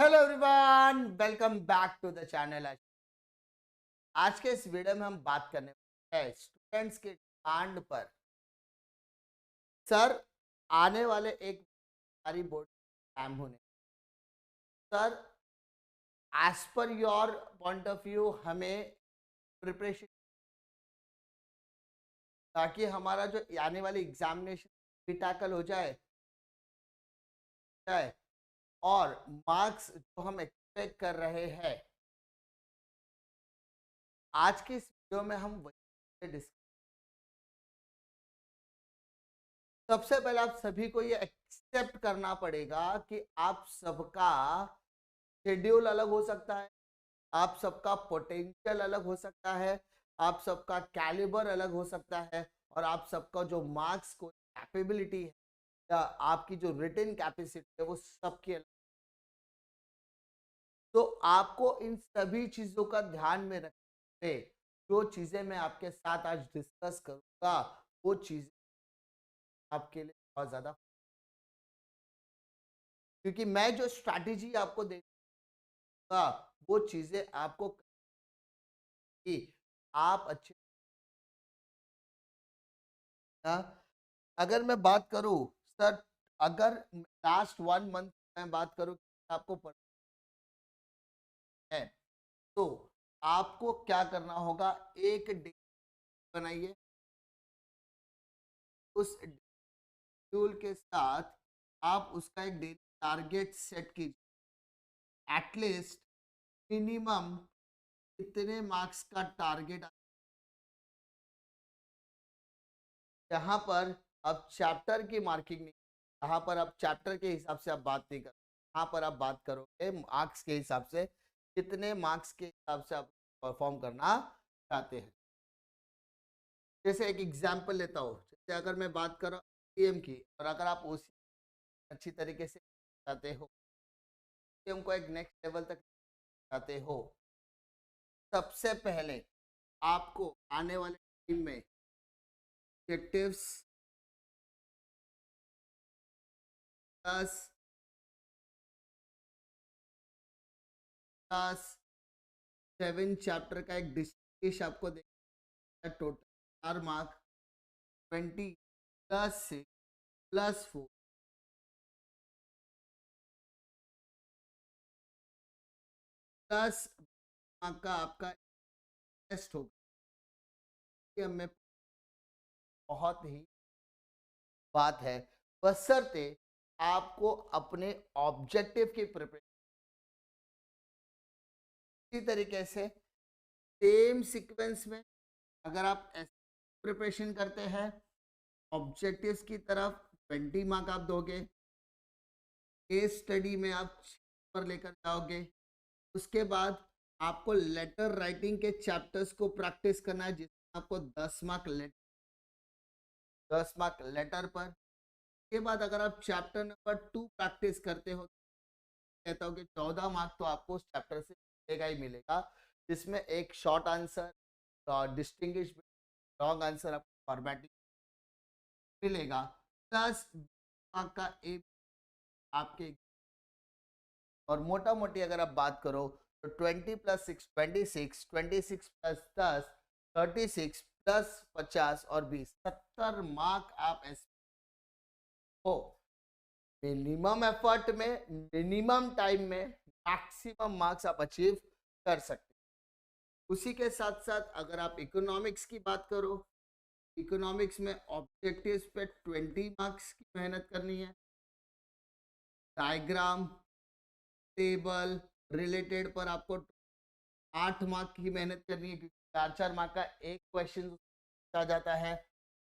Hello everyone, welcome back to the channel. आज के इस वीडियो में हम बात करने वाले हैं स्टूडेंट्स के डिमांड पर। सर, आने वाले एक सारी बोर्ड एग्जाम होने, sir as per your point of view हमें प्रिपरेशन, ताकि हमारा जो आने वाली एग्जामिनेशन भी टैकल हो जाए और मार्क्स जो हम एक्सपेक्ट कर रहे हैं, आज के इस वीडियो में हम वही डिस्कस। सबसे पहले आप सभी को ये एक्सेप्ट करना पड़ेगा कि आप सबका शेड्यूल अलग हो सकता है, आप सबका पोटेंशियल अलग हो सकता है, आप सबका कैलिबर अलग हो सकता है, और आप सबका जो मार्क्स को कैपेबिलिटी है या आपकी जो रिटन कैपेसिटी है वो सबकी अलग। तो आपको इन सभी चीजों का ध्यान में रखते, जो चीजें मैं आपके साथ आज डिस्कस करूंगा वो चीजें आपके लिए बहुत ज्यादा, क्योंकि मैं जो स्ट्रैटेजी आपको देगा वो चीजें आपको कि आप अच्छे। अगर मैं बात करूं, सर, अगर लास्ट 1 मंथ मैं बात करूं आपको है, तो आपको क्या करना होगा, एक डे बनाइए, उस शेड्यूल के साथ आप उसका एक डेली टारगेट सेट कीजिए। एटलीस्ट मिनिमम कितने मार्क्स का टारगेट, यहाँ पर अब चैप्टर की मार्किंग नहीं, यहाँ पर अब चैप्टर के हिसाब से आप बात नहीं कर, यहाँ पर आप बात करोगे मार्क्स के हिसाब से, कितने मार्क्स के हिसाब से आप परफॉर्म करना चाहते हैं। जैसे एक एग्जांपल लेता हूँ, जैसे अगर मैं बात कर रहा हूँ एम की, और अगर आप उसी अच्छी तरीके से चाहते हो, एम को एक नेक्स्ट लेवल तक चाहते हो, सबसे पहले आपको आने वाले टाइम में ऑब्जेक्टिव्स प्लस प्लस 7 चैप्टर का एक डिस्टिंग्विश आपको देगा। Total 4 mark, 20 plus 6 plus 4 plus mark का आपका टेस्ट होगा। ये हमें बहुत ही बात है, बशर्ते आपको अपने ऑब्जेक्टिव की प्रिपरेशन इसी तरीके से सेम सीक्वेंस में अगर आप प्रिपरेशन करते हैं, ऑब्जेक्टिव्स की तरफ 20 मार्क आप दोगे, केस स्टडी में आप पर लेकर जाओगे, उसके बाद आपको लेटर राइटिंग के चैप्टर्स को प्रैक्टिस करना है, जिसमें आपको 10 मार्क लेटर पर। के बाद अगर आप चैप्टर नंबर 2 प्रैक्टिस करते हो, कहता हूँ कि 14 मार्क तो आपको उस चैप्टर से मिलेगा ही मिलेगा, जिसमें एक short answer, distinguish long answer आपको फॉर्मेटिंग मिलेगा, प्लस मार्क का ए आपके। और मोटा मोटी अगर आप बात करो तो 20 प्लस 6 26, 26 प्लस 10 36 प्लस 50 और 20 70 मार्क आप ऐसे हो, मिनिमम एफर्ट में मिनिमम टाइम में मैक्सिमम मार्क्स आप अचीव कर सकते हैं। उसी के साथ साथ अगर आप इकोनॉमिक्स की बात करो, इकोनॉमिक्स में ऑब्जेक्टिव्स पे 20 मार्क्स की मेहनत करनी है, डायग्राम टेबल रिलेटेड पर आपको 8 मार्क की मेहनत करनी है, क्योंकि 4 4 मार्क का एक क्वेश्चन आ जाता है।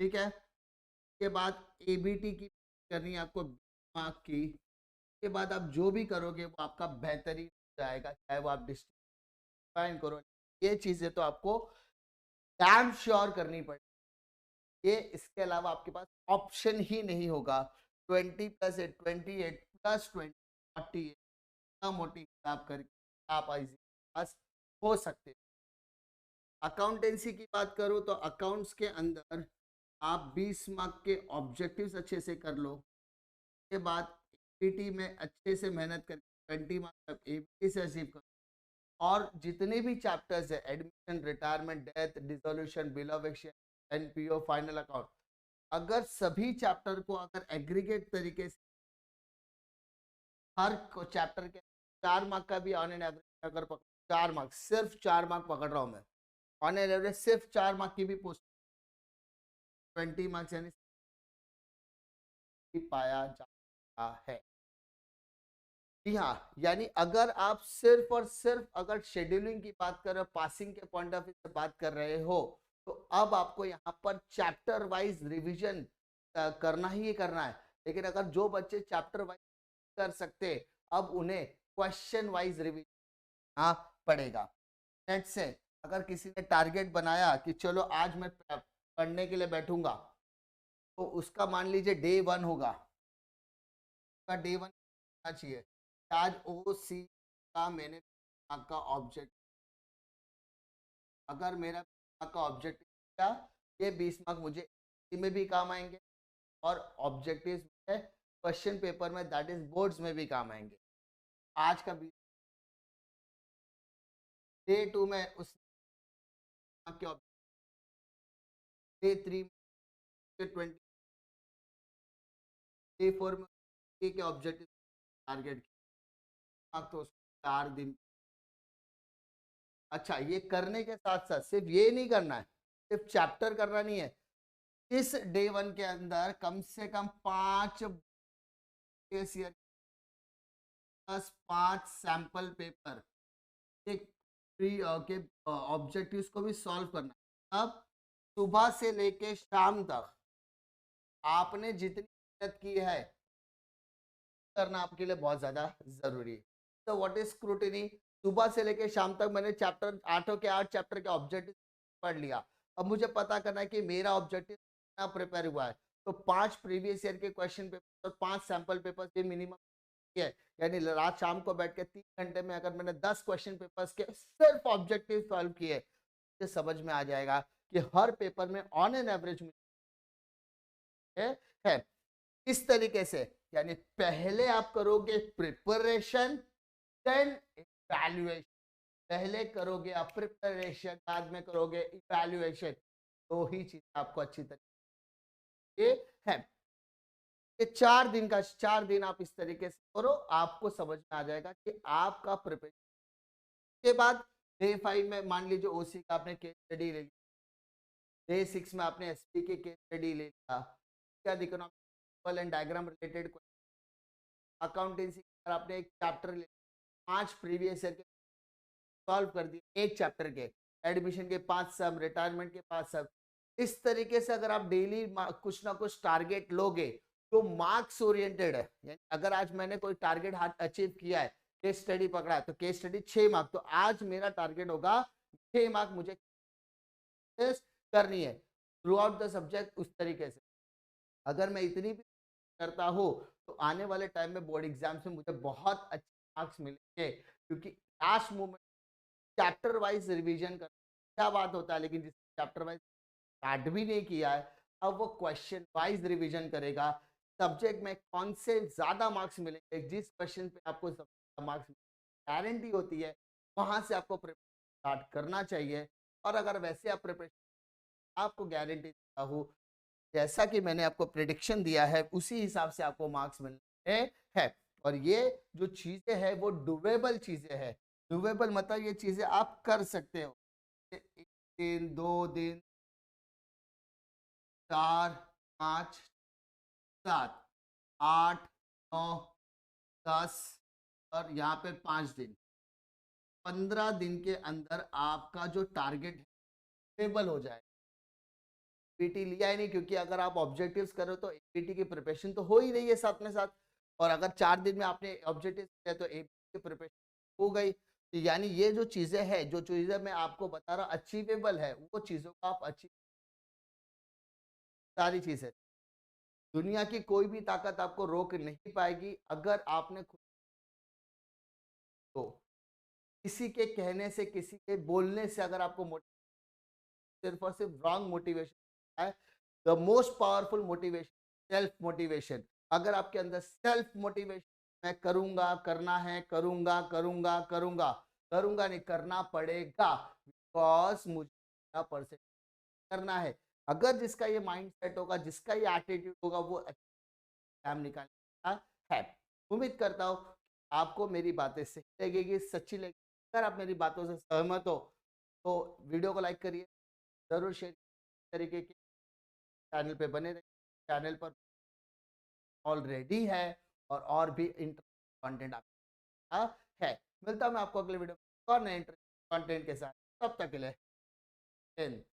ठीक है, उसके बाद एबीटी की करनी है आपको 20 मार्क की। उसके बाद आप जो भी करोगे वो आपका बेहतरीन हो जाएगा, चाहे वो आप डिस्ट्रीब्यूशन करो, ये चीजें तो आपको डैम श्योर करनी पड़ेगी। ये इसके अलावा आपके पास ऑप्शन ही नहीं होगा। 20 प्लस 8 28 प्लस 20 48 मोटी हिसाब करके आप इजी पास हो सकते हैं। अकाउंटेंसी की बात करो तो अकाउंट्स के अंदर आप 20 मार्क के ऑब्जेक्टिव्स अच्छे से कर लो, उसके बाद पीटी में अच्छे से मेहनत करके 20 मार्क्स एबीसी से अचीव करो। और जितने भी चैप्टर्स है, admission, retirement, death, dissolution, bill of exchange, NPO, final account, अगर सभी चैप्टर को अगर एग्रीगेट तरीके से हर चैप्टर के 4 मार्क का भी ऑन एन एवरेज अगर 4 मार्क्स, सिर्फ 4 मार्क पकड़ रहा हूं मैं, ऑन एन एवरेज सिर्फ 4 मार्क की भी पोस्ट 20 मार्क्स यानी पाया जाता है। जी हाँ, यानी अगर आप सिर्फ और सिर्फ अगर शेड्यूलिंग की बात कर रहे हो, पासिंग के पॉइंट ऑफ व्यू से बात कर रहे हो, तो अब आपको यहाँ पर चैप्टर वाइज रिवीजन करना ही करना है। लेकिन अगर जो बच्चे चैप्टर वाइज कर सकते, अब उन्हें क्वेश्चन वाइज रिवीजन पड़ेगा। नेट से अगर किसी ने टारगेट बनाया कि चलो आज मैं पढ़ने के लिए बैठूंगा, तो उसका मान लीजिए डे 1 होगा, डे 1 होना चाहिए आज ओ सी का मैंने का ऑब्जेक्ट, अगर मेरा का ऑब्जेक्टिव क्या, ये 20 मार्क मुझे में भी काम आएंगे और ऑब्जेक्टिव में क्वेश्चन पेपर में दैट इज बोर्ड्स में भी काम आएंगे। आज का डे 2 में उस के डे 3 में 20, डे 4 में के ऑब्जेक्टिव टारगेट तो 4 दिन। अच्छा, ये करने के साथ साथ सिर्फ ये नहीं करना है, सिर्फ चैप्टर करना नहीं है, इस डे 1 के अंदर कम से कम 5 प्लस 5 सैंपल पेपर एक के ऑब्जेक्टिव्स को भी सॉल्व करना। अब सुबह से लेके शाम तक आपने जितनी मेहनत की है करना आपके लिए बहुत ज्यादा जरूरी है। तो व्हाट इज स्क्रूटिनी, सुबह से लेके शाम तक मैंने चैप्टर 8 के 8 चैप्टर के ऑब्जेक्टिव पढ़ लिया। अब मुझे पता करना है कि मेरा ऑब्जेक्टिव कितना प्रिपेयर हुआ है, तो 5 प्रीवियस ईयर के क्वेश्चन पेपर और 5 सैंपल पेपर्स ये मिनिमम है। यानी रात शाम को बैठ के 3 घंटे में अगर मैंने 10 क्वेश्चन पेपर्स के सिर्फ ऑब्जेक्टिव सॉल्व किए, तो समझ में आ जाएगा कि हर पेपर में ऑन एन एवरेज है। इस तरीके से यानी पहले आप करोगे प्रिपरेशन देन इवैल्यूएशन, पहले करोगे आप प्रिपरेशन बाद में करोगे इवैल्यूएशन, तो ही चीज आपको अच्छी तरीके है। ये 4 दिन आप इस तरीके से करो, आपको समझ में आ जाएगा कि आपका प्रिपरेशन के बाद डे 5 में मान लीजिए ओसी का आपने केस स्टडी ले लिया, डे 6 में आपने एसपी के केस स्टडी ले लिया, क्या economic and diagram related, accountancy आपने एक चैप्टर ले 5 प्रीवियस ईयर के सॉल्व कर दिए, एक चैप्टर के, एडमिशन के 5 सब, रिटायरमेंट के 5 सब। इस तरीके से अगर आप डेली कुछ ना कुछ टारगेट लोगे तो मार्क्स ओरिएंटेड है। यानी अगर आज मैंने कोई टारगेट अचीव किया है, केस स्टडी पकड़ा है, तो केस स्टडी 6 मार्क, तो आज मेरा टारगेट होगा 6 मार्क मुझे करनी है थ्रू आउट द सब्जेक्ट। उस तरीके से अगर मैं इतनी भी करता हूँ तो आने वाले टाइम में बोर्ड एग्जाम्स में मुझे बहुत अच्छे मार्क्स मिलेंगे, क्योंकि last moment chapter wise revision कर क्या बात होता है, लेकिन जिसने चैप्टर वाइज स्टार्ट भी नहीं किया है, अब वो क्वेश्चन वाइज रिवीजन करेगा, सब्जेक्ट में कौन से ज्यादा मार्क्स मिलेंगे, जिस क्वेश्चन पे आपको ज्यादा मार्क्स गारंटी होती है, वहां से आपको स्टार्ट करना चाहिए। और अगर वैसे आप प्रिपरेशन आपको गारंटी देता हूँ, जैसा कि मैंने आपको प्रिडिक्शन दिया है उसी हिसाब से आपको मार्क्स मिलने हैं। और ये जो चीजें हैं वो डुएबल चीजें हैं। डुएबल मतलब ये चीजें आप कर सकते हो, 1 दिन 2 दिन 4 5 7 8 9 10 और यहाँ पे 5 दिन, 15 दिन के अंदर आपका जो टारगेट है स्टेबल हो जाए। पीटी लिया ही नहीं, क्योंकि अगर आप ऑब्जेक्टिव्स करो तो एपीटी की प्रिपरेशन तो हो ही रही है साथ में साथ, और अगर 4 दिन में आपने ऑब्जेक्टिव किया तो एपीटी की प्रिपरेशन हो गई। तो यानी ये जो चीजें हैं, जो चीजें मैं आपको बता रहा अचीवेबल है, वो चीजों को आप अचीव, सारी चीजें दुनिया की कोई भी ताकत आपको रोक नहीं पाएगी अगर आपने खुद को किसी के कहने से, किसी के बोलने से अगर आपको सिर्फ और सिर्फ रॉन्ग मोटिवेशन है। The most powerful motivation self motivation. अगर आपके अंदर सेल्फ मोटिवेशन मैं करूंगा, करना है, करूंगा करूंगा करूंगा, करूंगा नहीं, करना पड़ेगा, बिकॉज मुझे परसेंट करना है। अगर जिसका ये माइंड सेट होगा, जिसका ये एटीट्यूड होगा, वो एग्जाम निकालने है। उम्मीद करता हूँ आपको मेरी बातें सही लगेगी, सच्ची लगेगी। अगर आप मेरी बातों से सहमत हो तो वीडियो को लाइक करिए, जरूर शेयर तरीके के चैनल पे बने रहिए। चैनल पर ऑलरेडी है और भी इंटरेस्टिंग कंटेंट आपका है। मिलता हूं मैं आपको अगले वीडियो में और नए इंटरेस्टिंग कंटेंट के साथ। तब तक के लिए